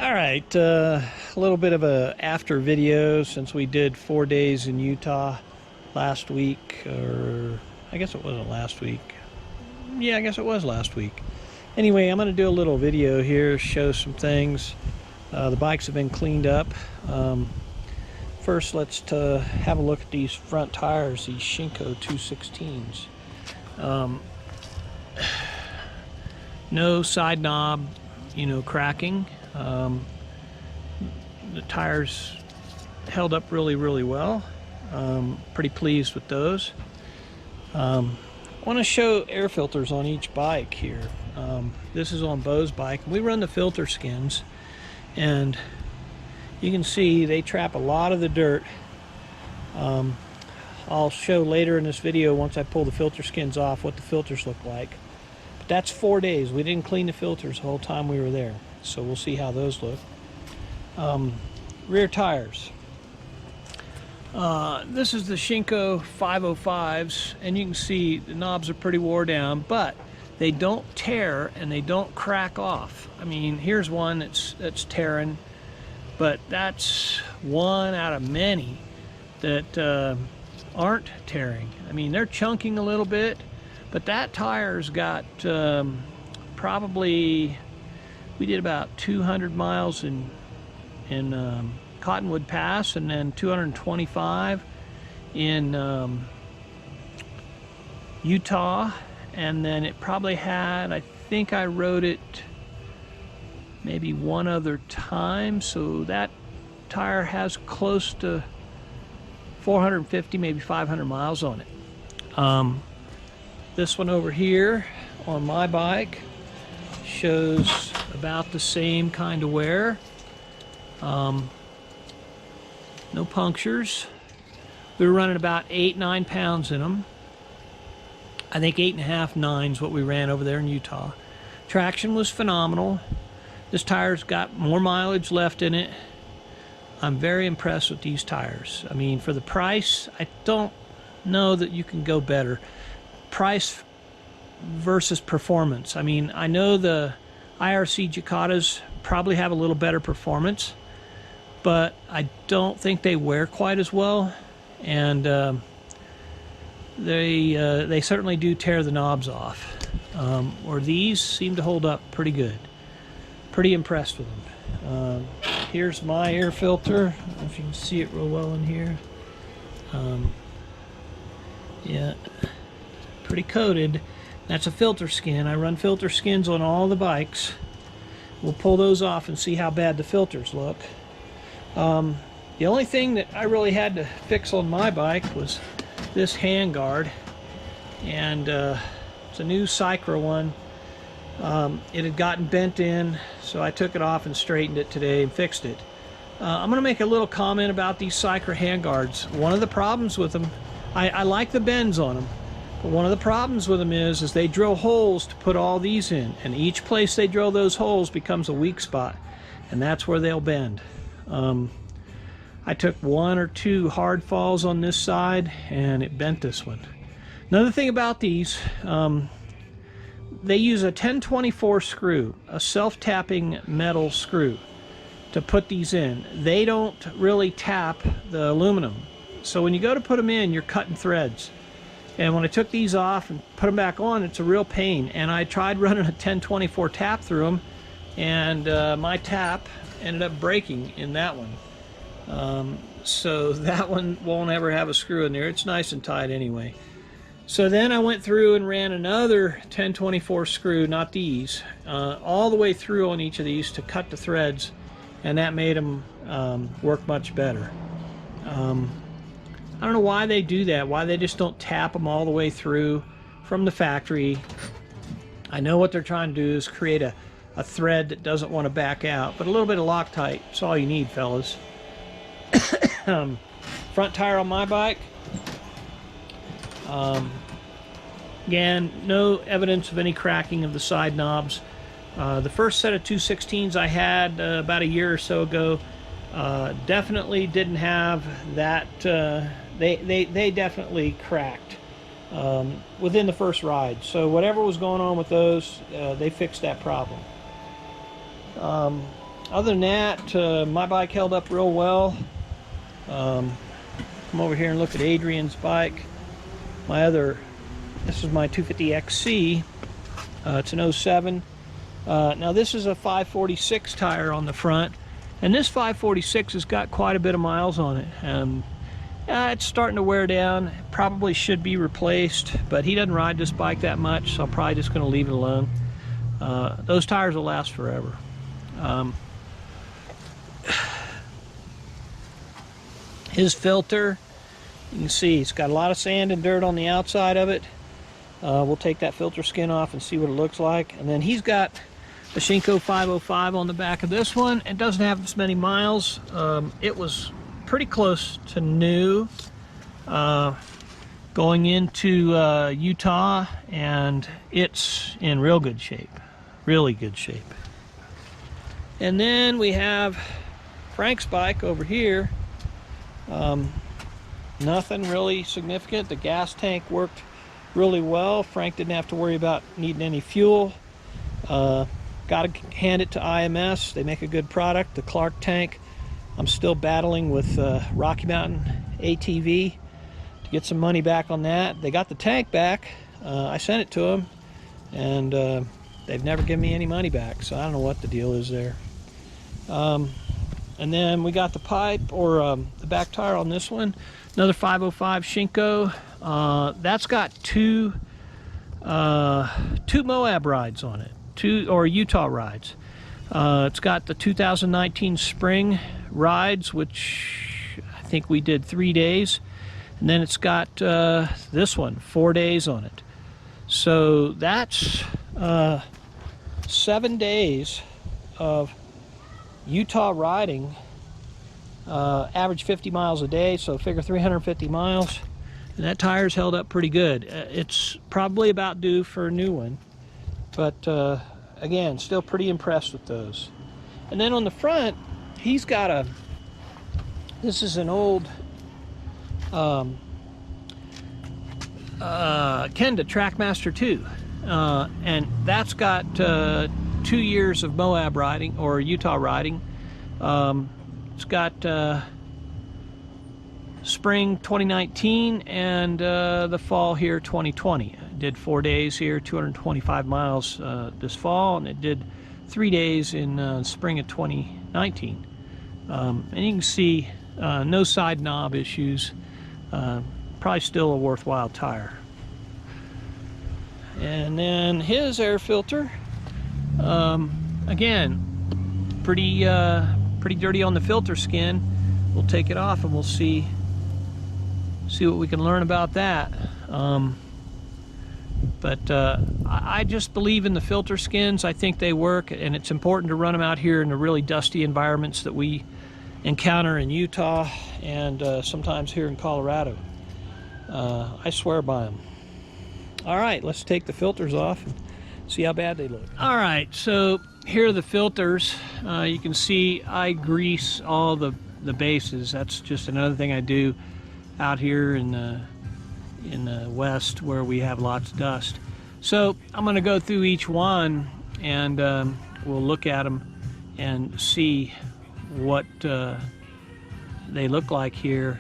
All right, a little bit of a after video since we did 4 days in Utah last week, or I guess it wasn't last week. Yeah, I guess it was last week. Anyway, I'm going to do a little video here, show some things. The bikes have been cleaned up. First, let's have a look at these front tires, these Shinko 216s. No side knob, cracking. The tires held up really well. Pretty pleased with those. I want to show air filters on each bike here. This is on Bo's bike. We run the filter skins, and you can see they trap a lot of the dirt. I'll show later in this video, once I pull the filter skins off, what the filters look like. But that's 4 days. We didn't clean the filters the whole time we were there, so we'll see how those look. Rear tires. This is the Shinko 505s, and you can see the knobs are pretty wore down, but they don't tear and they don't crack off. I mean, here's one that's tearing, but that's one out of many that aren't tearing. I mean, they're chunking a little bit, but that tire's got probably, we did about 200 miles in Cottonwood Pass, and then 225 in Utah, and then it probably had, I think I rode it maybe one other time, so that tire has close to 450, maybe 500 miles on it. This one over here on my bike shows about the same kind of wear. No punctures. We were running about 8-9 pounds in them. I think 8.5, 9 is what we ran over there in Utah. Traction was phenomenal. This tire's got more mileage left in it. I'm very impressed with these tires. I mean, for the price, I don't know that you can go better. Price versus performance. I mean, I know the IRC Jakartas probably have a little better performance, but I don't think they wear quite as well, and they certainly do tear the knobs off. Or these seem to hold up pretty good. Pretty impressed with them. Here's my air filter. I don't know if you can see it real well in here. Yeah, pretty coated. That's a filter skin. I run filter skins on all the bikes. We'll pull those off and see how bad the filters look. The only thing that I really had to fix on my bike was this handguard, and it's a new Cycra one. It had gotten bent in, so I took it off and straightened it today and fixed it. I'm going to make a little comment about these Cycra handguards. One of the problems with them, I like the bends on them, but one of the problems with them is they drill holes to put all these in, and each place they drill those holes becomes a weak spot, and that's where they'll bend. I took 1 or 2 hard falls on this side, and it bent this one. Another thing about these, they use a 1024 screw, a self-tapping metal screw, to put these in. They don't really tap the aluminum, so when you go to put them in, you're cutting threads. And when I took these off and put them back on, it's a real pain. And I tried running a 1024 tap through them, and my tap ended up breaking in that one. So that one won't ever have a screw in there. It's nice and tight anyway. So then I went through and ran another 1024 screw, not these, all the way through on each of these to cut the threads, and that made them work much better. I don't know why they do that, why they just don't tap them all the way through from the factory. I know what they're trying to do is create a thread that doesn't want to back out, but a little bit of Loctite, that's all you need, fellas. Front tire on my bike. Again, no evidence of any cracking of the side knobs. The first set of 216s I had about a year or so ago definitely didn't have that. They definitely cracked within the first ride. So whatever was going on with those, they fixed that problem. Other than that, my bike held up real well. Come over here and look at Adrian's bike. This is my 250XC. It's an 07. Now this is a 546 tire on the front, and this 546 has got quite a bit of miles on it. It's starting to wear down. It probably should be replaced, but he doesn't ride this bike that much, so I'm probably just going to leave it alone. Those tires will last forever. His filter, you can see it's got a lot of sand and dirt on the outside of it. We'll take that filter skin off and see what it looks like. And then he's got a Shinko 505 on the back of this one. It doesn't have as many miles. It was pretty close to new going into Utah, and it's in real good shape, really good shape. And then we have Frank's bike over here. Nothing really significant. The gas tank worked really well. Frank didn't have to worry about needing any fuel. Got to hand it to IMS. They make a good product. The Clark tank, I'm still battling with Rocky Mountain ATV to get some money back on that. They got the tank back. I sent it to them, and they've never given me any money back, so I don't know what the deal is there. And then we got the pipe, or the back tire on this one, another 505 Shinko. That's got two Moab rides on it, or Utah rides. It's got the 2019 spring rides, which I think we did 3 days, and then it's got this one, 4 days on it. So that's 7 days of Utah riding, average 50 miles a day, so figure 350 miles, and that tire's held up pretty good. It's probably about due for a new one, but again, still pretty impressed with those. And then on the front, he's got this is an old Kenda Trackmaster 2, and that's got 2 years of Moab riding, or Utah riding. It's got spring 2019 and the fall here 2020. It did 4 days here, 225 miles this fall, and it did 3 days in spring of 2019. And you can see no side knob issues. Probably still a worthwhile tire. And then his air filter, again, pretty dirty on the filter skin. We'll take it off and we'll see what we can learn about that. But I just believe in the filter skins. I think they work, and it's important to run them out here in the really dusty environments that we encounter in Utah and sometimes here in Colorado. I swear by them. All right, let's take the filters off and see how bad they look. All right, so here are the filters. You can see I grease all the bases. That's just another thing I do out here in the west where we have lots of dust. So I'm going to go through each one, and we'll look at them and see what they look like here.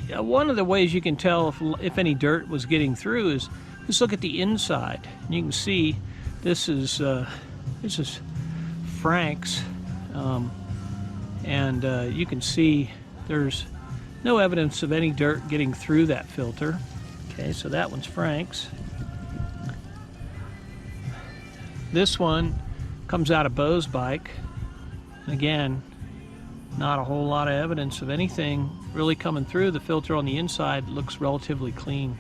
One of the ways you can tell if any dirt was getting through is just look at the inside. You can see this is Frank's, and you can see there's no evidence of any dirt getting through that filter. Okay, so that one's Frank's. This one comes out of Bo's bike. Again, not a whole lot of evidence of anything really coming through. The filter on the inside looks relatively clean.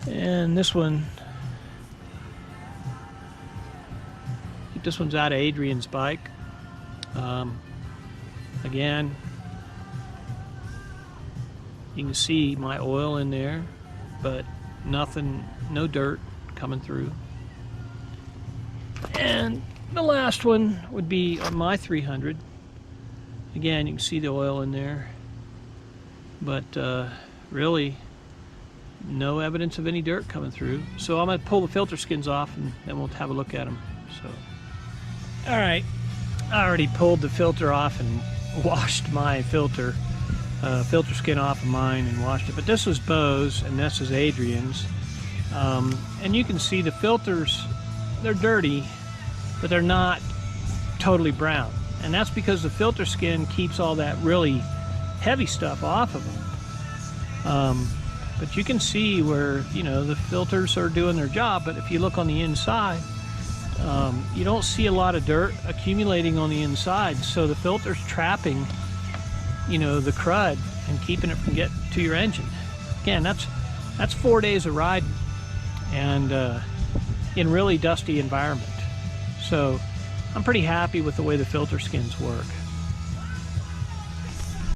And this one, I think this one's out of Adrian's bike. Again, you can see my oil in there, but nothing, no dirt coming through. And the last one would be on my 300. Again, you can see the oil in there, but really no evidence of any dirt coming through. So I'm going to pull the filter skins off, and then we'll have a look at them. So All right, I already pulled the filter off and washed my filter skin off of mine and washed it. But this was Bo's and this is Adrian's. And you can see the filters, they're dirty, but they're not totally brown. And that's because the filter skin keeps all that really heavy stuff off of them. But you can see where, you know, the filters are doing their job, but if you look on the inside, you don't see a lot of dirt accumulating on the inside, so the filter's trapping, you know, the crud and keeping it from getting to your engine. Again, that's 4 days of riding and in really dusty environment. So I'm pretty happy with the way the filter skins work.